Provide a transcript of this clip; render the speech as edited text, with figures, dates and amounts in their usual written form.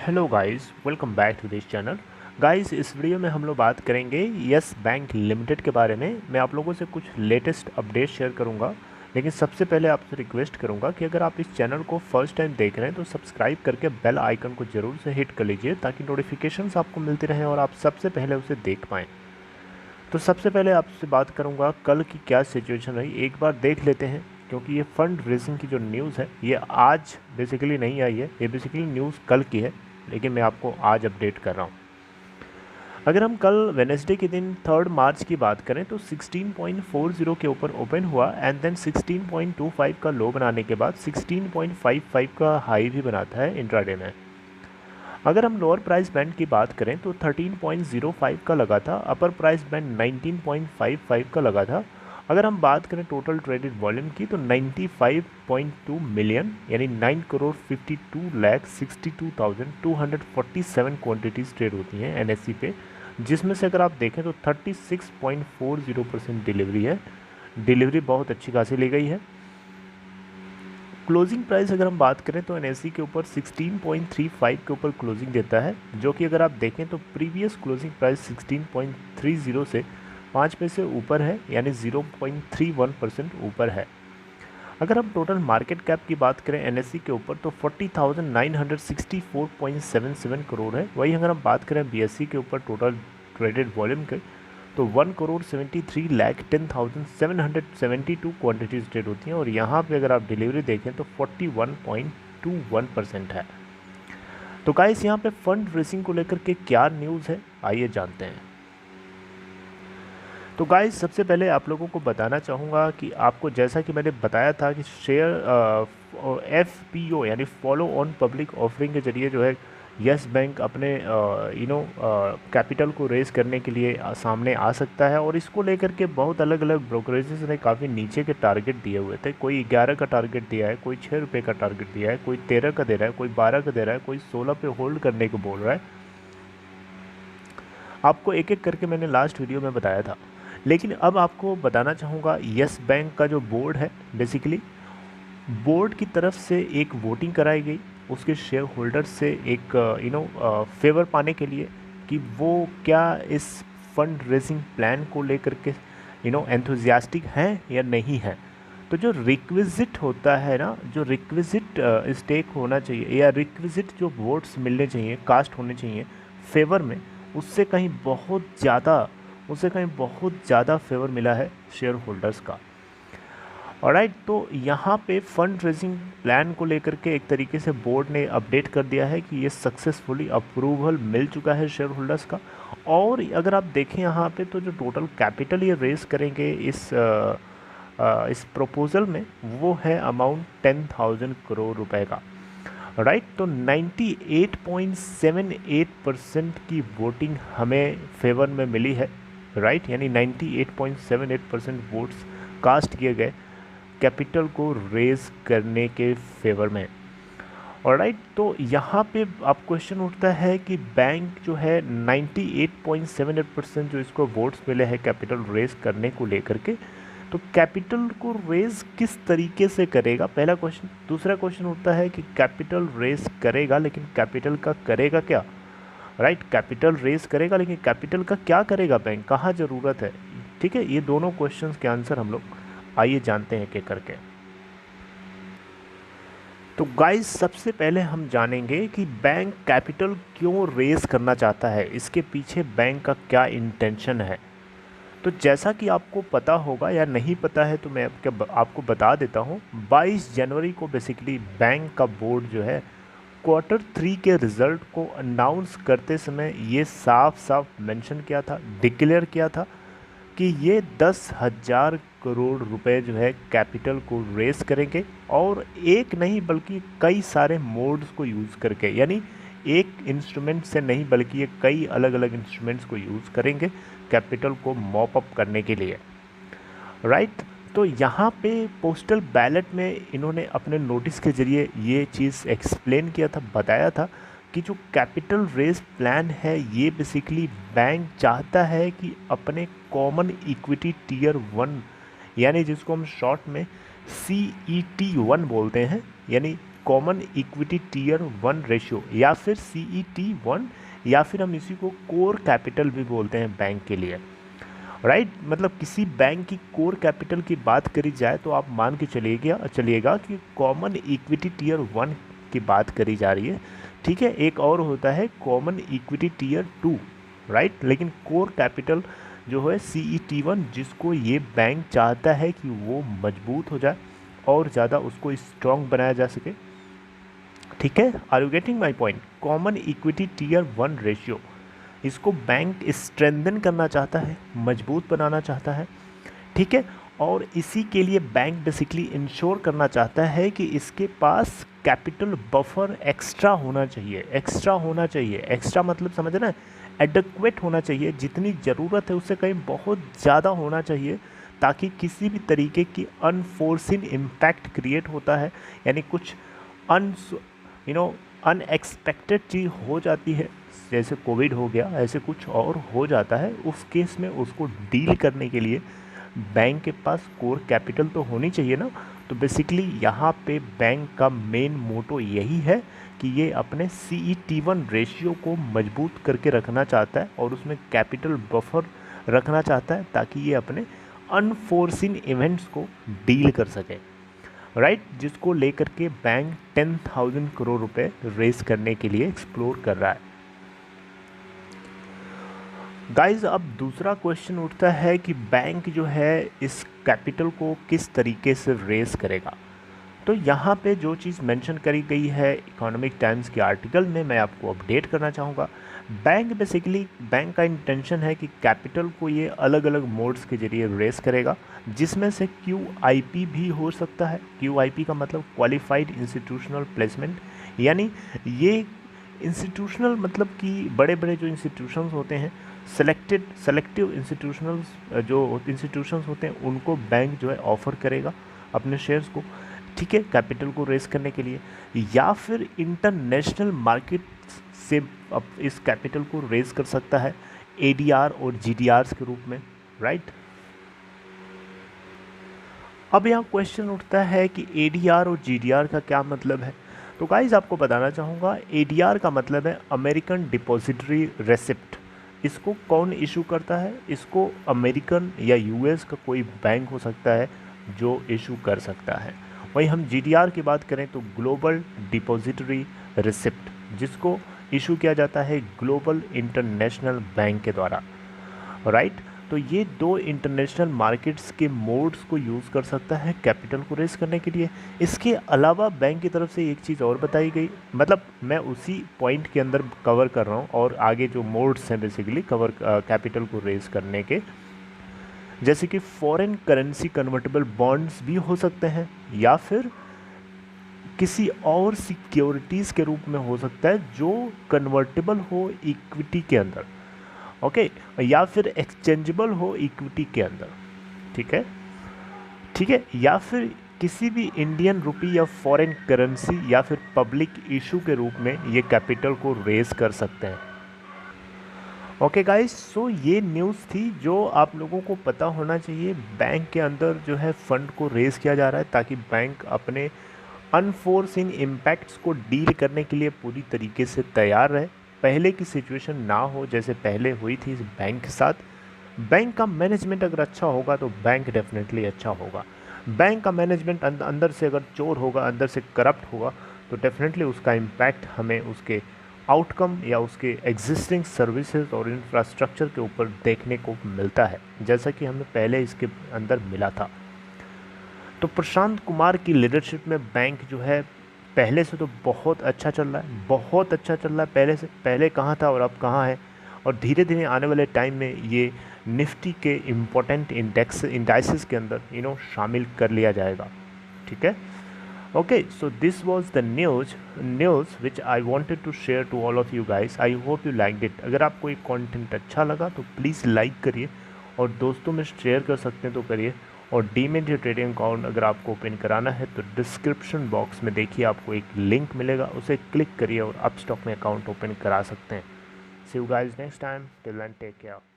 Hello guys, welcome back to this channel. Guys, इस video में हम लोग बात करेंगे यस बैंक लिमिटेड के बारे में। मैं आप लोगों से कुछ लेटेस्ट अपडेट शेयर करूंगा, लेकिन सबसे पहले आपसे रिक्वेस्ट करूंगा कि अगर आप इस चैनल को फर्स्ट टाइम देख रहे हैं तो सब्सक्राइब करके बेल आइकन को ज़रूर से हिट कर लीजिए ताकि नोटिफिकेशंस आपको मिलती रहें और आप सबसे पहले उसे देख पाएँ। तो सबसे पहले आपसे बात करूंगा कल की क्या सिचुएशन रही, एक बार देख लेते हैं। क्योंकि ये फंड रेजिंग की जो न्यूज़ है ये आज बेसिकली नहीं आई है, ये बेसिकली न्यूज़ कल की है, लेकिन मैं आपको आज अपडेट कर रहा हूँ। अगर हम कल वेनेसडे के दिन 3 मार्च की बात करें तो 16.40 के ऊपर ओपन हुआ एंड देन 16.25 का लो बनाने के बाद 16.55 का हाई भी बनाता है इंट्राडे में। अगर हम लोअर प्राइस बैंड की बात करें तो 13.05 का लगा था, अपर प्राइस बैंड 19.55 का लगा था। अगर हम बात करें टोटल ट्रेडेड वॉल्यूम की तो 95.2 मिलियन यानी 9 करोड़ 52 लाख 62,247 क्वान्टिटीज़ ट्रेड होती हैं एनएससी पे, जिसमें से अगर आप देखें तो 36.40% डिलीवरी है। डिलीवरी बहुत अच्छी खासी ली गई है। क्लोजिंग प्राइस अगर हम बात करें तो एनएससी के ऊपर 16.35 के ऊपर क्लोजिंग देता है, जो कि अगर आप देखें तो प्रीवियस क्लोजिंग प्राइस 16.30 से 5 पैसे ऊपर है, यानी 0.31% ऊपर है। अगर हम टोटल मार्केट कैप की बात करें एनएससी के ऊपर तो 40,964.77 करोड़ है। वही अगर हम बात करें बीएससी के ऊपर टोटल ट्रेडेड वॉल्यूम के तो 1 करोड़ 73 लाख 10,772 क्वांटिटीज़ ट्रेड होती हैं, और यहाँ पे अगर आप डिलीवरी देखें तो 41.21% है। तो गाइस, यहाँ पे फंड रेसिंग को लेकर के क्या न्यूज़ है, आइए जानते हैं। तो गाइस, सबसे पहले आप लोगों को बताना चाहूँगा कि आपको जैसा कि मैंने बताया था कि शेयर एफपीओ यानी फॉलो ऑन पब्लिक ऑफरिंग के जरिए जो है यस बैंक अपने कैपिटल को रेज करने के लिए सामने आ सकता है, और इसको लेकर के बहुत अलग अलग ब्रोकरेजेस ने काफ़ी नीचे के टारगेट दिए हुए थे। कोई 11 का टारगेट दिया है, कोई 6 रुपये का टारगेट दिया है, कोई 13 का दे रहा है, कोई 12 का दे रहा है, कोई 16 पे होल्ड करने को बोल रहा है। आपको एक एक करके मैंने लास्ट वीडियो में बताया था, लेकिन अब आपको बताना चाहूँगा यस बैंक का जो बोर्ड है, बेसिकली बोर्ड की तरफ से एक वोटिंग कराई गई उसके शेयर होल्डर से एक फेवर पाने के लिए कि वो क्या इस फंड रेजिंग प्लान को लेकर के एंथुजियास्टिक हैं या नहीं है। तो जो रिक्विजिट होता है ना, जो रिक्विजिट स्टेक होना चाहिए या रिक्विजिट जो वोट्स मिलने चाहिए, कास्ट होने चाहिए फेवर में, उससे कहीं बहुत ज़्यादा फेवर मिला है शेयर होल्डर्स का। ऑलराइट, तो यहाँ पे फंड रेजिंग प्लान को लेकर के एक तरीके से बोर्ड ने अपडेट कर दिया है कि ये सक्सेसफुली अप्रूवल मिल चुका है शेयर होल्डर्स का। और अगर आप देखें यहाँ पे तो जो टोटल कैपिटल ये रेज करेंगे इस प्रपोजल में, वो है अमाउंट 10,000 करोड़ रुपए का। राइट, तो 98.78% की वोटिंग हमें फेवर में मिली है। राइट, यानी 98.78% वोट्स कास्ट किए गए कैपिटल को रेज करने के फेवर में। ऑलराइट, तो यहाँ पे अब क्वेश्चन उठता है कि बैंक जो है 98.78% जो इसको वोट्स मिले हैं कैपिटल रेज करने को लेकर के, तो कैपिटल को रेज किस तरीके से करेगा, पहला क्वेश्चन। दूसरा क्वेश्चन उठता है कि कैपिटल रेज करेगा, लेकिन कैपिटल का करेगा क्या। राइट, कैपिटल रेज करेगा लेकिन कैपिटल का क्या करेगा बैंक, कहाँ ज़रूरत है। ठीक है, ये दोनों क्वेश्चंस के आंसर हम लोग आइए जानते हैं एक करके। तो गाइस, सबसे पहले हम जानेंगे कि बैंक कैपिटल क्यों रेज करना चाहता है, इसके पीछे बैंक का क्या इंटेंशन है। तो जैसा कि आपको पता होगा या नहीं पता है तो मैं आपको बता देता हूँ। 22 जनवरी को बेसिकली बैंक का बोर्ड जो है Q3 के रिज़ल्ट को अनाउंस करते समय ये साफ साफ मेंशन किया था, डिक्लेयर किया था कि ये 10,000 करोड़ रुपए जो है कैपिटल को रेस करेंगे, और एक नहीं बल्कि कई सारे मोड्स को यूज़ करके, यानी एक इंस्ट्रूमेंट से नहीं बल्कि ये कई अलग अलग इंस्ट्रूमेंट्स को यूज़ करेंगे कैपिटल को मॉप अप करने के लिए। राइट, तो यहाँ पे पोस्टल बैलेट में इन्होंने अपने नोटिस के ज़रिए ये चीज़ एक्सप्लेन किया था, बताया था कि जो कैपिटल रेज प्लान है ये बेसिकली बैंक चाहता है कि अपने कॉमन इक्विटी टीयर 1, यानी जिसको हम शॉर्ट में CET1 बोलते हैं, यानी कॉमन इक्विटी टीयर 1 रेशियो या फिर CET1, या फिर हम इसी को कोर कैपिटल भी बोलते हैं बैंक के लिए, राइट। मतलब किसी बैंक की कोर कैपिटल की बात करी जाए तो आप मान के चलिएगा कि कॉमन इक्विटी टीयर 1 की बात करी जा रही है, ठीक है। एक और होता है कॉमन इक्विटी टीयर 2, राइट। लेकिन कोर कैपिटल जो है CET1, जिसको ये बैंक चाहता है कि वो मजबूत हो जाए और ज़्यादा उसको स्ट्रॉन्ग बनाया जा सके, ठीक है। Are you getting my point? Common equity tier 1 ratio, इसको बैंक स्ट्रेंथन करना चाहता है, मजबूत बनाना चाहता है, ठीक है। और इसी के लिए बैंक बेसिकली इंश्योर करना चाहता है कि इसके पास कैपिटल बफर एक्स्ट्रा होना चाहिए। एक्स्ट्रा मतलब समझ ना, एडक्वेट होना चाहिए, जितनी ज़रूरत है उससे कहीं बहुत ज़्यादा होना चाहिए, ताकि किसी भी तरीके की अनफोर्सिन इम्पैक्ट क्रिएट होता है, यानी कुछ अनएक्सपेक्टेड चीज़ हो जाती है, जैसे कोविड हो गया, ऐसे कुछ और हो जाता है, उस केस में उसको डील करने के लिए बैंक के पास कोर कैपिटल तो होनी चाहिए ना। तो बेसिकली यहाँ पे बैंक का मेन मोटो यही है कि ये अपने CET1 रेशियो को मजबूत करके रखना चाहता है और उसमें कैपिटल बफर रखना चाहता है, ताकि ये अपने अनफोर्सिन इवेंट्स को डील कर सके, राइट। जिसको लेकर के बैंक 10,000 करोड़ रुपए रेस करने के लिए एक्सप्लोर कर रहा है। गाइज, अब दूसरा क्वेश्चन उठता है कि बैंक जो है इस कैपिटल को किस तरीके से रेस करेगा। तो यहाँ पे जो चीज़ मेंशन करी गई है इकोनॉमिक टाइम्स के आर्टिकल में, मैं आपको अपडेट करना चाहूँगा। बैंक का इंटेंशन है कि कैपिटल को ये अलग अलग मोड्स के जरिए रेस करेगा, जिसमें से QIP भी हो सकता है। QIP का मतलब क्वालिफाइड इंस्टीट्यूशनल प्लेसमेंट, यानी ये इंस्टीट्यूशनल मतलब कि बड़े बड़े जो इंस्टीट्यूशंस होते हैं, सेलेक्टिव इंस्टीट्यूशंस होते हैं, उनको बैंक जो है ऑफर करेगा अपने शेयर्स को, ठीक है, कैपिटल को रेस करने के लिए। या फिर इंटरनेशनल मार्केट से इस कैपिटल को रेस कर सकता है ADR और GDRs के रूप में, राइट। अब यहाँ क्वेश्चन उठता है कि ADR और GDR का क्या मतलब है। तो गाइज आपको बताना चाहूँगा, ADR का मतलब है अमेरिकन डिपॉजिटरी रेसिप्ट। इसको कौन इशू करता है? इसको अमेरिकन या US का कोई बैंक हो सकता है जो इशू कर सकता है। वहीं हम GDR की बात करें तो ग्लोबल डिपॉजिटरी रिसिप्ट, जिसको इशू किया जाता है ग्लोबल इंटरनेशनल बैंक के द्वारा, राइट। तो ये दो इंटरनेशनल मार्केट्स के मोड्स को यूज़ कर सकता है कैपिटल को रेस करने के लिए। इसके अलावा बैंक की तरफ से एक चीज़ और बताई गई, मतलब मैं उसी पॉइंट के अंदर कवर कर रहा हूँ, और आगे जो मोड्स हैं बेसिकली कवर कैपिटल को रेस करने के, जैसे कि फॉरेन करेंसी कन्वर्टेबल बॉन्ड्स भी हो सकते हैं, या फिर किसी और सिक्योरिटीज़ के रूप में हो सकता है जो कन्वर्टेबल हो इक्विटी के अंदर, ओके, या फिर एक्सचेंजेबल हो इक्विटी के अंदर, ठीक है, या फिर किसी भी इंडियन रुपी या फॉरेन करेंसी या फिर पब्लिक इशू के रूप में ये कैपिटल को रेस कर सकते हैं। ओके गाइस, सो ये न्यूज़ थी जो आप लोगों को पता होना चाहिए। बैंक के अंदर जो है फंड को रेस किया जा रहा है ताकि बैंक अपने अनफोर्सिन इम्पैक्ट्स को डील करने के लिए पूरी तरीके से तैयार रहे, पहले की सिचुएशन ना हो जैसे पहले हुई थी इस बैंक के साथ। बैंक का मैनेजमेंट अगर अच्छा होगा तो बैंक डेफिनेटली अच्छा होगा। बैंक का मैनेजमेंट अंदर से अगर चोर होगा, अंदर से करप्ट होगा, तो डेफिनेटली उसका इम्पैक्ट हमें उसके आउटकम या उसके एग्जिस्टिंग सर्विसेज और इंफ्रास्ट्रक्चर के ऊपर देखने को मिलता है, जैसा कि हमें पहले इसके अंदर मिला था। तो प्रशांत कुमार की लीडरशिप में बैंक जो है पहले से तो बहुत अच्छा चल रहा है, बहुत अच्छा चल रहा है पहले से। पहले कहाँ था और अब कहाँ है, और धीरे धीरे आने वाले टाइम में ये निफ्टी के इम्पोर्टेंट इंडाइसेस के अंदर शामिल कर लिया जाएगा, ठीक है। Okay, so this was the news which I wanted to share to all of you guys. I hope you liked it. अगर आपको ये कंटेंट अच्छा लगा तो प्लीज़ लाइक करिए, और दोस्तों में शेयर कर सकते हैं तो करिए। और डीमैट ट्रेडिंग अकाउंट अगर आपको ओपन कराना है तो डिस्क्रिप्शन बॉक्स में देखिए आपको एक लिंक मिलेगा, उसे क्लिक करिए और अपस्टॉक में अकाउंट ओपन करा सकते हैं। See you guys next time, till then take care.